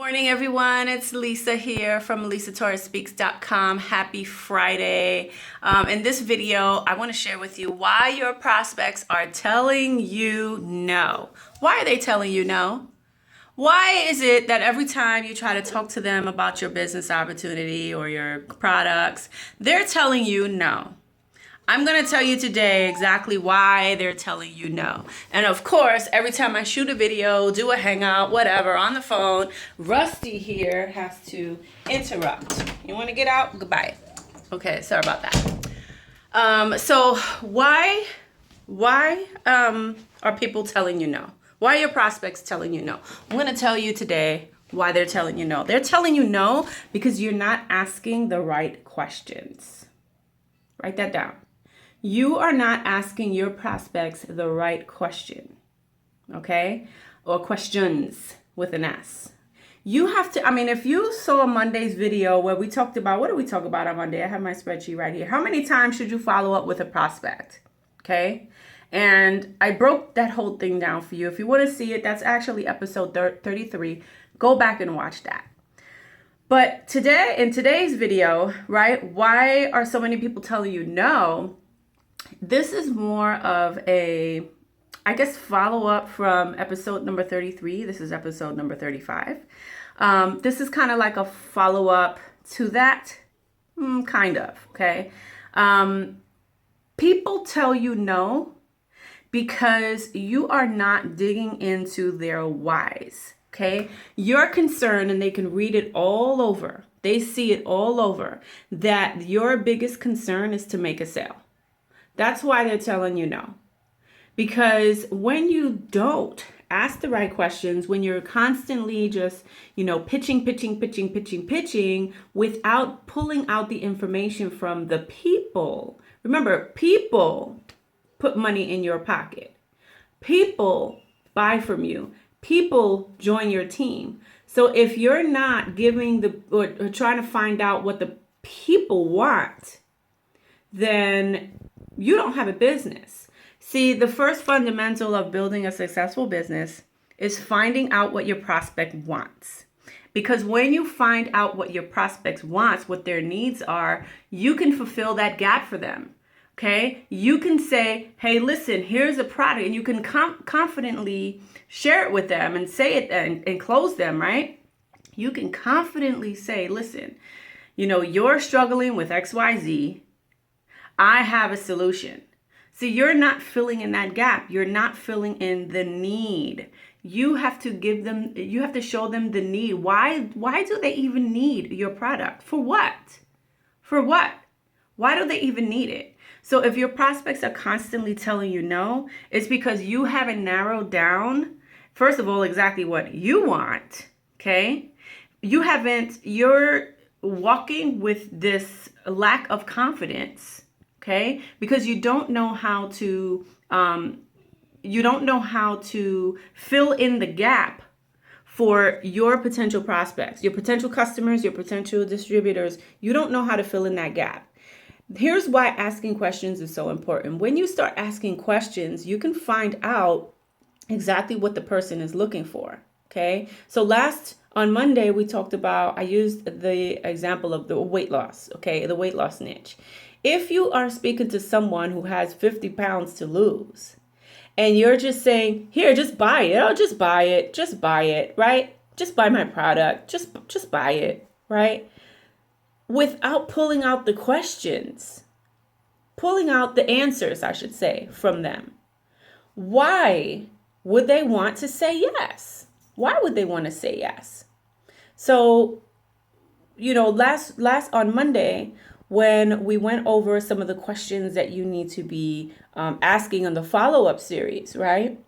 Morning, everyone. It's Lisa here from LisaTorresSpeaks.com. Happy Friday. In this video, I want to share with you why your prospects are telling you no. Why are they telling you no? Why is it that every time you try to talk to them about your business opportunity or your products, they're telling you no? I'm going to tell you today exactly why they're telling you no. And of course, every time I shoot a video, do a hangout, whatever, on the phone, Rusty here has to interrupt. You want to get out? Goodbye. Okay, sorry about that. So why are people telling you no? Why are your prospects telling you no? I'm going to tell you today why they're telling you no. They're telling you no because you're not asking the right questions. Write that down. You are not asking your prospects the right question, okay? Or questions with an S. You have to, if you saw Monday's video where we talked about, what did we talk about on Monday? I have my spreadsheet right here. How many times should you follow up with a prospect, okay? And I broke that whole thing down for you. If you want to see it, that's actually episode 33. Go back and watch that. But today, in today's video, right, why are so many people telling you no? This is more of a, follow-up from episode number 33. This is episode number 35. This is kind of like a follow-up to that, kind of, okay? People tell you no because you are not digging into their whys, okay? You're concerned, and they can read it all over. They see it all over, that your biggest concern is to make a sale. That's why they're telling you no. Because when you don't ask the right questions, when you're constantly just, pitching without pulling out the information from the people. Remember, people put money in your pocket. People buy from you. People join your team. So if you're not giving or trying to find out what the people want, then you don't have a business. See, the first fundamental of building a successful business is finding out what your prospect wants. Because when you find out what your prospect wants, what their needs are, you can fulfill that gap for them. Okay? You can say, hey, listen, here's a product, and you can confidently share it with them and say it and close them, right? You can confidently say, listen, you're struggling with XYZ. I have a solution. See, you're not filling in that gap. You're not filling in the need. You have to show them the need. Why do they even need your product? For what? For what? Why do they even need it? So if your prospects are constantly telling you no, it's because you haven't narrowed down, first of all, exactly what you want, okay? You're walking with this lack of confidence. Okay, because you don't know how to fill in the gap for your potential prospects, your potential customers, your potential distributors. You don't know how to fill in that gap. Here's why asking questions is so important. When you start asking questions, you can find out exactly what the person is looking for. Okay, so on Monday, I used the example of the weight loss, okay, the weight loss niche. If you are speaking to someone who has 50 pounds to lose, and you're just saying, here, just buy it. Oh, just buy it, right? Just buy my product. Just buy it, right? Without pulling out the questions, pulling out the answers, I should say, from them. Why would they want to say yes? Why would they want to say yes? So, last on Monday, when we went over some of the questions that you need to be asking on the follow-up series, right?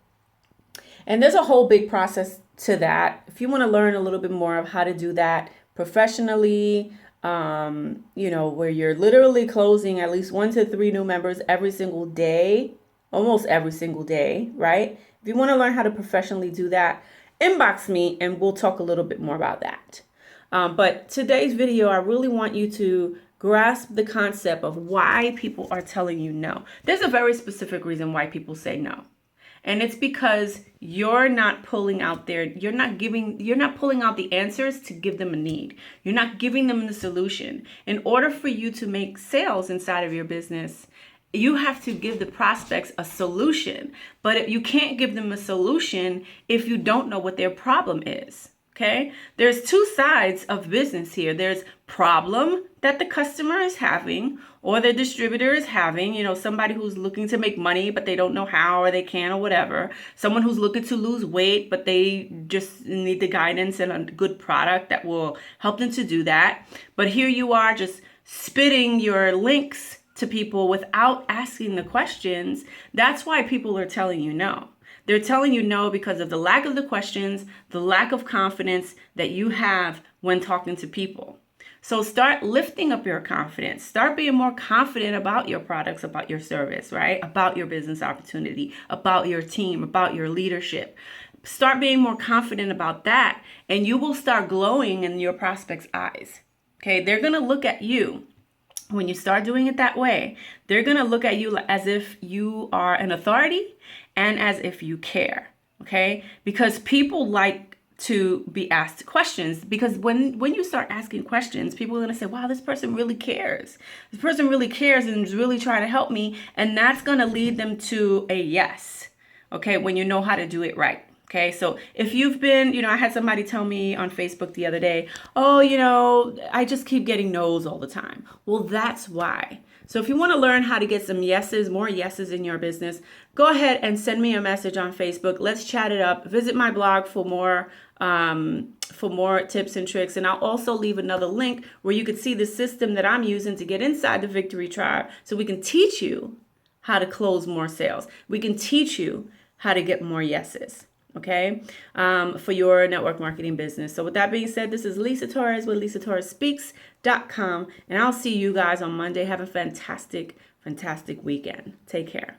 And there's a whole big process to that. If you want to learn a little bit more of how to do that professionally, where you're literally closing at least 1 to 3 new members every single day, almost every single day, right? If you want to learn how to professionally do that, inbox me and we'll talk a little bit more about that. But today's video, I really want you to grasp the concept of why people are telling you no. There's a very specific reason why people say no. And it's because you're not pulling out you're not pulling out the answers to give them a need. You're not giving them the solution. In order for you to make sales inside of your business, you have to give the prospects a solution. But you can't give them a solution if you don't know what their problem is. Okay, there's two sides of business here. There's problem that the customer is having or the distributor is having, somebody who's looking to make money, but they don't know how or they can or whatever. Someone who's looking to lose weight, but they just need the guidance and a good product that will help them to do that. But here you are just spitting your links to people without asking the questions. That's why people are telling you no. They're telling you no because of the lack of the questions, the lack of confidence that you have when talking to people. So start lifting up your confidence. Start being more confident about your products, about your service, right? About your business opportunity, about your team, about your leadership. Start being more confident about that, and you will start glowing in your prospects' eyes. Okay, they're going to look at you. When you start doing it that way, they're going to look at you as if you are an authority and as if you care, okay? Because people like to be asked questions, because when you start asking questions, people are going to say, wow, this person really cares. This person really cares and is really trying to help me, and that's going to lead them to a yes, okay, when you know how to do it right. Okay, so if you've been, I had somebody tell me on Facebook the other day, oh, I just keep getting no's all the time. Well, that's why. So if you want to learn how to get some yeses, more yeses in your business, go ahead and send me a message on Facebook. Let's chat it up. Visit my blog for more tips and tricks. And I'll also leave another link where you could see the system that I'm using to get inside the Victory Tribe, so we can teach you how to close more sales. We can teach you how to get more yeses. Okay, for your network marketing business. So with that being said, this is Lisa Torres with LisaTorresSpeaks.com, and I'll see you guys on Monday. Have a fantastic weekend. Take care.